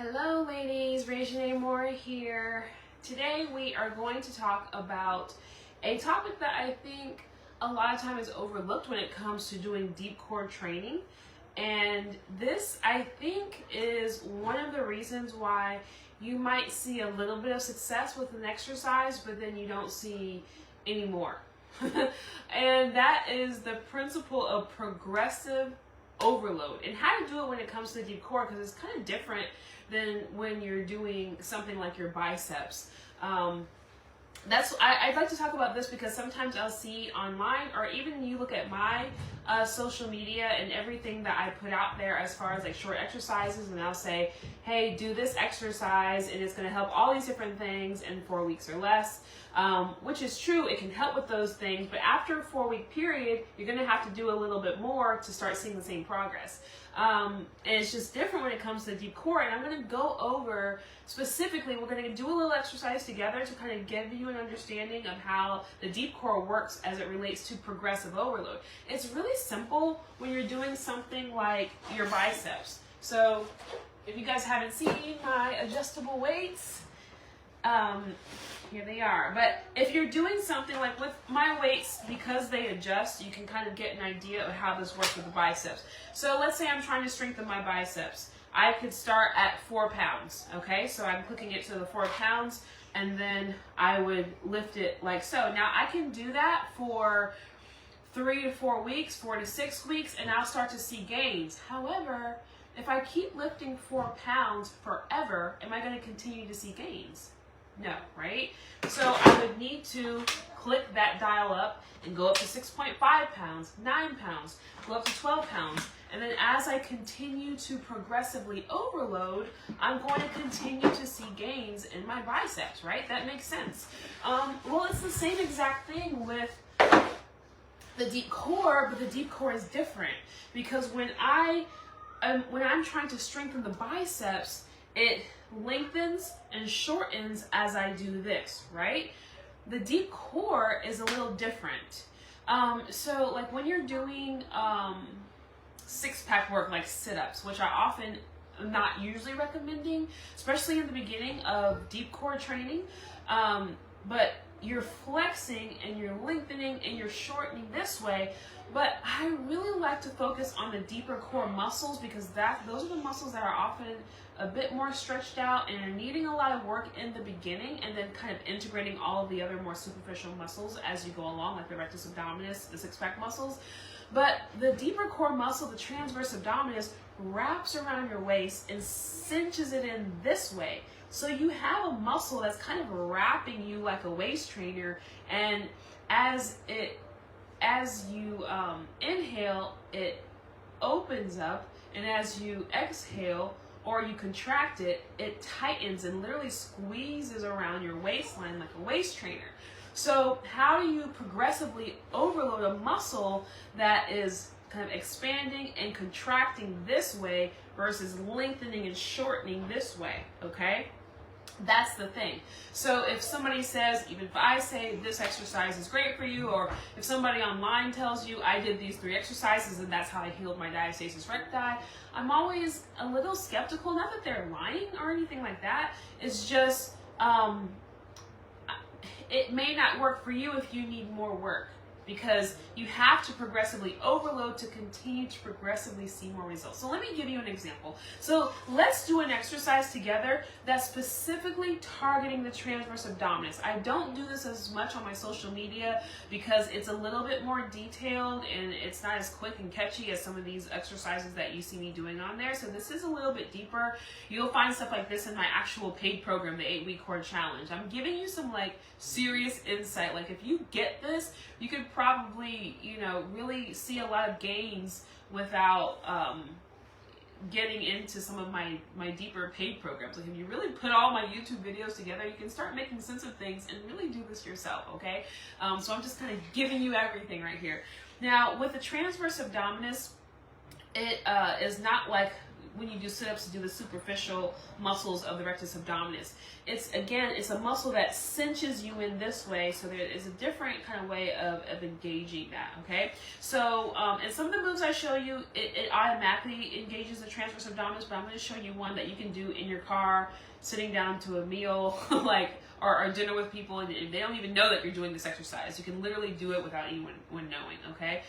Hello ladies, Regine Moore here. Today we are going to talk about a topic that I think a lot of times is overlooked when it comes to doing deep core training. And this, I think, is one of the reasons why you might see a little bit of success with an exercise, but then you don't see any more. And that is the principle of progressive overload and how to do it when it comes to deep core, because it's kind of different than when you're doing something like your biceps. I'd like to talk about this because sometimes I'll see online, or even you look at my social media and everything that I put out there as far as like short exercises, and I'll say, hey, do this exercise and it's going to help all these different things in 4 weeks or less, which is true. It can help with those things, but after a 4-week period, you're going to have to do a little bit more to start seeing the same progress. And it's just different when it comes to deep core, and I'm going to go over specifically, we're going to do a little exercise together to kind of give you an understanding of how the deep core works as it relates to progressive overload. It's really simple when you're doing something like your biceps. So if you guys haven't seen my adjustable weights, here they are. But if you're doing something like with my weights, because they adjust, you can kind of get an idea of how this works with the biceps. So let's say I'm trying to strengthen my biceps. I could start at 4 pounds, okay? So I'm clicking it to the 4 pounds, and then I would lift it like so. Now I can do that for 3 to 4 weeks, 4 to 6 weeks, and I'll start to see gains. However, if I keep lifting 4 pounds forever, am I going to continue to see gains? No, right? So I would need to click that dial up and go up to 6.5 pounds, 9 pounds, go up to 12 pounds. And then as I continue to progressively overload, I'm going to continue to see gains in my biceps, right? That makes sense. Well, it's the same exact thing with the deep core, but the deep core is different because when I'm trying to strengthen the biceps, it lengthens and shortens as I do this, right? The deep core is a little different. So like when you're doing six-pack work like sit-ups, which I often am not usually recommending, especially in the beginning of deep core training, but you're flexing and you're lengthening and you're shortening this way. But I really like to focus on the deeper core muscles because those are the muscles that are often a bit more stretched out and are needing a lot of work in the beginning, and then kind of integrating all of the other more superficial muscles as you go along, like the rectus abdominis, the six-pack muscles. But the deeper core muscle, the transverse abdominis, wraps around your waist and cinches it in this way. So you have a muscle that's kind of wrapping you like a waist trainer, and as you inhale, it opens up, and as you exhale or you contract it, it tightens and literally squeezes around your waistline like a waist trainer. So how do you progressively overload a muscle that is kind of expanding and contracting this way versus lengthening and shortening this way, okay? That's the thing. So if somebody says, even if I say this exercise is great for you, or if somebody online tells you I did these 3 exercises and that's how I healed my diastasis recti, I'm always a little skeptical. Not that they're lying or anything like that. It's just, it may not work for you if you need more work, because you have to progressively overload to continue to progressively see more results. So let me give you an example. So let's do an exercise together that's specifically targeting the transverse abdominis. I don't do this as much on my social media because it's a little bit more detailed and it's not as quick and catchy as some of these exercises that you see me doing on there. So this is a little bit deeper. You'll find stuff like this in my actual paid program, the 8-week core challenge. I'm giving you some like serious insight. Like if you get this, you could probably, really see a lot of gains without getting into some of my deeper paid programs. Like if you really put all my YouTube videos together, you can start making sense of things and really do this yourself, okay? So I'm just kind of giving you everything right here. Now, with the transverse abdominis, it is not like when you do sit-ups to do the superficial muscles of the rectus abdominis. It's a muscle that cinches you in this way, so there is a different kind of way of engaging that, okay? So, and some of the moves I show you, it automatically engages the transverse abdominis, but I'm going to show you one that you can do in your car, sitting down to a meal, like, or dinner with people, and they don't even know that you're doing this exercise. You can literally do it without anyone knowing, okay?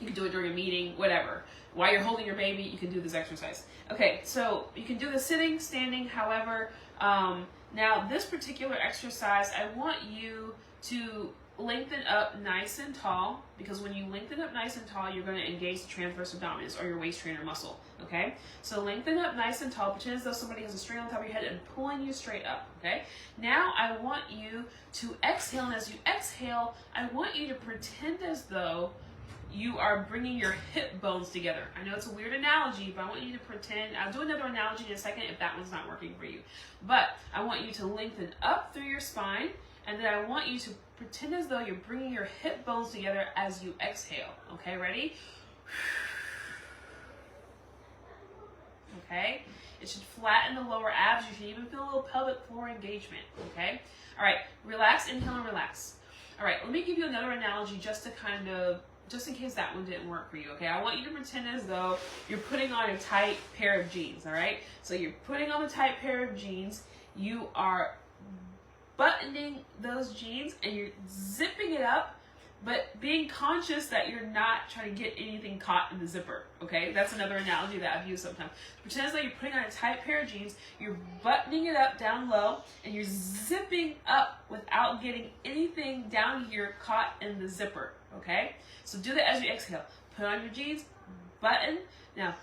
You can do it during a meeting, whatever. While you're holding your baby, you can do this exercise. Okay, so you can do the sitting, standing, however. Now, this particular exercise, I want you to lengthen up nice and tall, because when you lengthen up nice and tall, you're going to engage the transverse abdominis, or your waist trainer muscle, okay? So lengthen up nice and tall, pretend as though somebody has a string on top of your head and pulling you straight up, okay? Now I want you to exhale, and as you exhale, I want you to pretend as though you are bringing your hip bones together. I know it's a weird analogy, but I want you to pretend, I'll do another analogy in a second if that one's not working for you. But I want you to lengthen up through your spine, and then I want you to pretend as though you're bringing your hip bones together as you exhale. Okay, ready? Okay, it should flatten the lower abs. You should even feel a little pelvic floor engagement. Okay, all right, relax, inhale and relax. All right, let me give you another analogy just in case that one didn't work for you, okay? I want you to pretend as though you're putting on a tight pair of jeans, all right? So you're putting on a tight pair of jeans, you are buttoning those jeans, and you're zipping it up, but being conscious that you're not trying to get anything caught in the zipper, okay? That's another analogy that I've used sometimes. Pretend as though you're putting on a tight pair of jeans, you're buttoning it up down low, and you're zipping up without getting anything down here caught in the zipper, okay? So do that as you exhale. Put on your jeans, button, now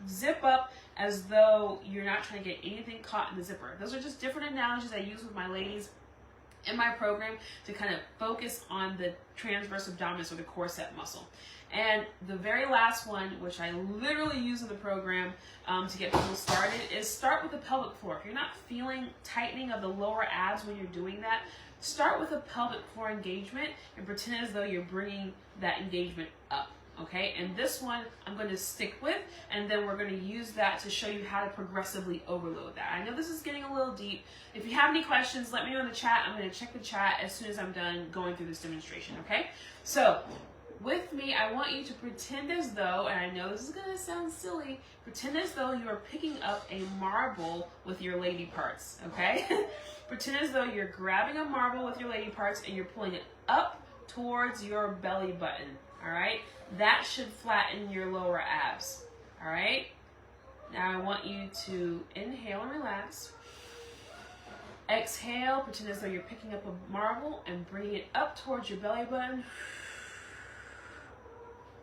zip up as though you're not trying to get anything caught in the zipper. Those are just different analogies I use with my ladies in my program to kind of focus on the transverse abdominis, or the corset muscle. And the very last one, which I literally use in the program to get people started, is start with the pelvic floor. If you're not feeling tightening of the lower abs when you're doing that, start with a pelvic floor engagement and pretend as though you're bringing that engagement up. Okay, and this one I'm going to stick with, and then we're going to use that to show you how to progressively overload that. I know this is getting a little deep. If you have any questions, let me know in the chat. I'm going to check the chat as soon as I'm done going through this demonstration, okay? So, with me, I want you to pretend as though, and I know this is going to sound silly, pretend as though you are picking up a marble with your lady parts, okay? Pretend as though you're grabbing a marble with your lady parts and you're pulling it up towards your belly button, all right? That should flatten your lower abs, all right? Now I want you to inhale and relax. Exhale, pretend as though you're picking up a marble and bringing it up towards your belly button.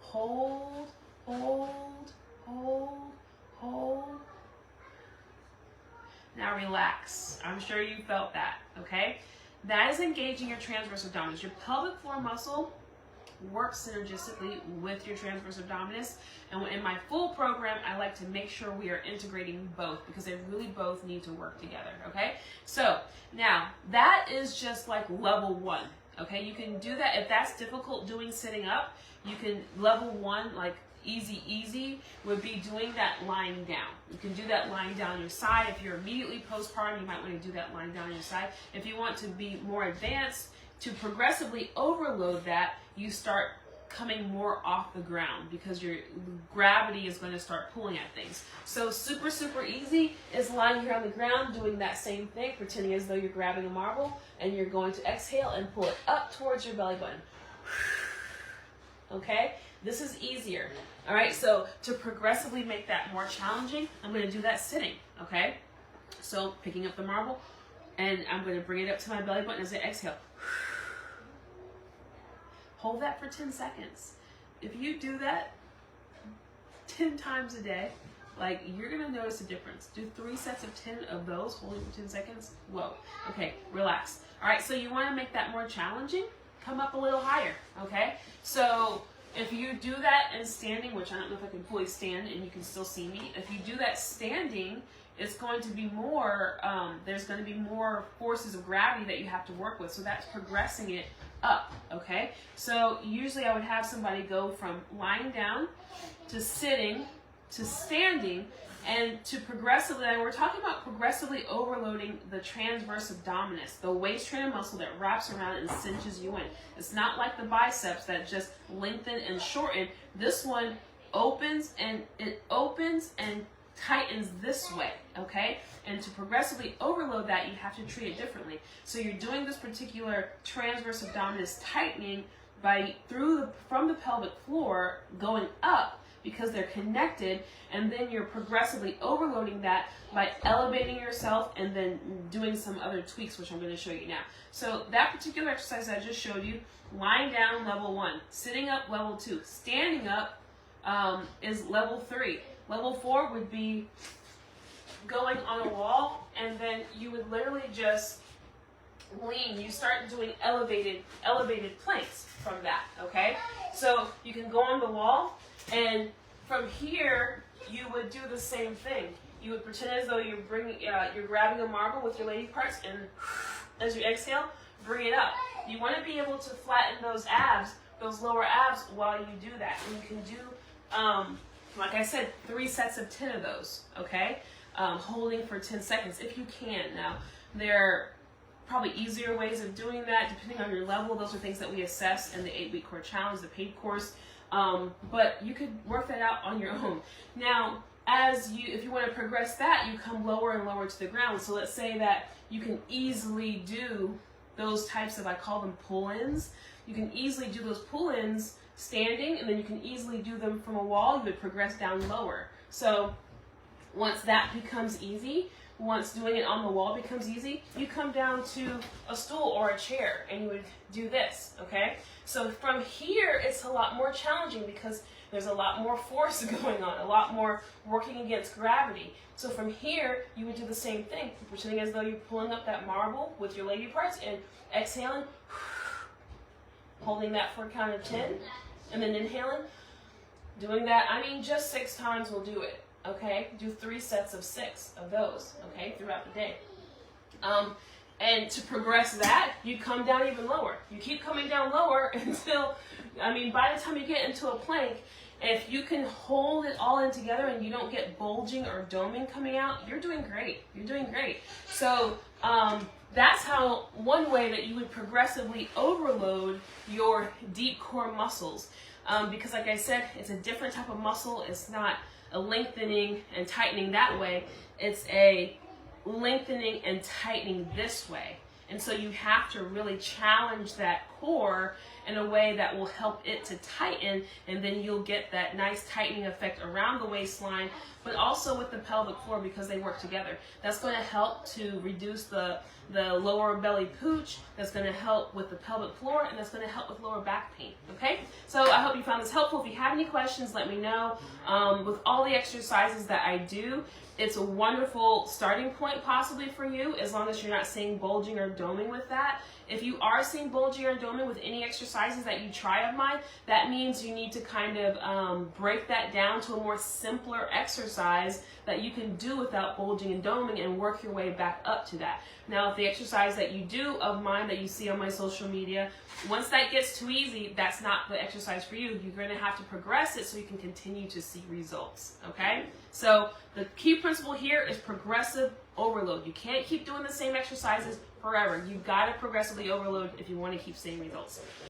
Hold, hold, hold, hold. Now relax. I'm sure you felt that, okay? That is engaging your transverse abdominis. Your pelvic floor muscle works synergistically with your transverse abdominis, and in my full program I like to make sure we are integrating both, because they really both need to work together, okay? So now that is just like level one, okay? You can do that if that's difficult doing sitting up. You can, level one, like easy would be doing that lying down. You can do that lying down on your side. If you're immediately postpartum, you might want to do that lying down on your side. If you want to be more advanced, to progressively overload that, you start coming more off the ground, because your gravity is going to start pulling at things. So super easy is lying here on the ground doing that same thing, pretending as though you're grabbing a marble, and you're going to exhale and pull it up towards your belly button. Okay, this is easier. All right, so to progressively make that more challenging, I'm going to do that sitting. Okay, so picking up the marble, and I'm going to bring it up to my belly button as I exhale. Hold that for 10 seconds. If you do that 10 times a day, like, you're gonna notice a difference. Do 3 sets of 10 of those, holding for 10 seconds. Whoa. Okay, relax. All right, so you wanna make that more challenging, come up a little higher, okay? So if you do that in standing, which I don't know if I can fully stand and you can still see me, if you do that standing, it's going to be more, there's going to be more forces of gravity that you have to work with. So that's progressing it up, okay? So usually I would have somebody go from lying down to sitting to standing, and to progressively, and we're talking about progressively overloading the transverse abdominis, the waist trainer muscle that wraps around and cinches you in. It's not like the biceps that just lengthen and shorten. This one opens and tightens this way, okay? And to progressively overload that, you have to treat it differently. So you're doing this particular transverse abdominis tightening from the pelvic floor going up, because they're connected, and then you're progressively overloading that by elevating yourself and then doing some other tweaks, which I'm going to show you now. So that particular exercise I just showed you, lying down, level 1, sitting up, level 2, standing up is level 3. Level 4 would be going on a wall, and then you would literally just lean. You start doing elevated planks from that, okay? So you can go on the wall, and from here, you would do the same thing. You would pretend as though you're grabbing a marble with your lady parts, and as you exhale, bring it up. You want to be able to flatten those abs, those lower abs, while you do that. And you can do, like I said, 3 sets of 10 of those, okay? Holding for 10 seconds, if you can. Now, there are probably easier ways of doing that, depending on your level. Those are things that we assess in the 8-week core challenge, the paid course. But you could work that out on your own. Now, if you want to progress that, you come lower and lower to the ground. So let's say that you can easily do those types of, I call them pull-ins. You can easily do those pull-ins standing, and then you can easily do them from a wall. You would progress down lower. So once that becomes easy, once doing it on the wall becomes easy, you come down to a stool or a chair, and you would do this, okay? So from here, it's a lot more challenging because there's a lot more force going on, a lot more working against gravity. So from here, you would do the same thing, pretending as though you're pulling up that marble with your lady parts and exhaling, holding that for a count of 10, and then inhaling, doing that. I mean, just 6 times will do it. Okay, do 3 sets of 6 of those, okay, throughout the day. And to progress that, you come down even lower. You keep coming down lower until, I mean, by the time you get into a plank, if you can hold it all in together and you don't get bulging or doming coming out, you're doing great. You're doing great. So that's how one way that you would progressively overload your deep core muscles. Because like I said, it's a different type of muscle. It's not a lengthening and tightening that way. It's a lengthening and tightening this way. And so you have to really challenge that core in a way that will help it to tighten, and then you'll get that nice tightening effect around the waistline, but also with the pelvic floor, because they work together. That's going to help to reduce the lower belly pooch. That's going to help with the pelvic floor, and that's going to help with lower back pain. Okay? So I hope you found this helpful. If you have any questions, let me know. With all the exercises that I do, it's a wonderful starting point possibly for you, as long as you're not seeing bulging or doming with that. If you are seeing bulging or doming with any exercises that you try of mine, that means you need to kind of break that down to a more simpler exercise that you can do without bulging and doming, and work your way back up to that. Now, if the exercise that you do of mine that you see on my social media, once that gets too easy, that's not the exercise for you. You're going to have to progress it so you can continue to see results, okay? So the key principle here is progressive overload. You can't keep doing the same exercises forever. You've got to progressively overload if you want to keep seeing results.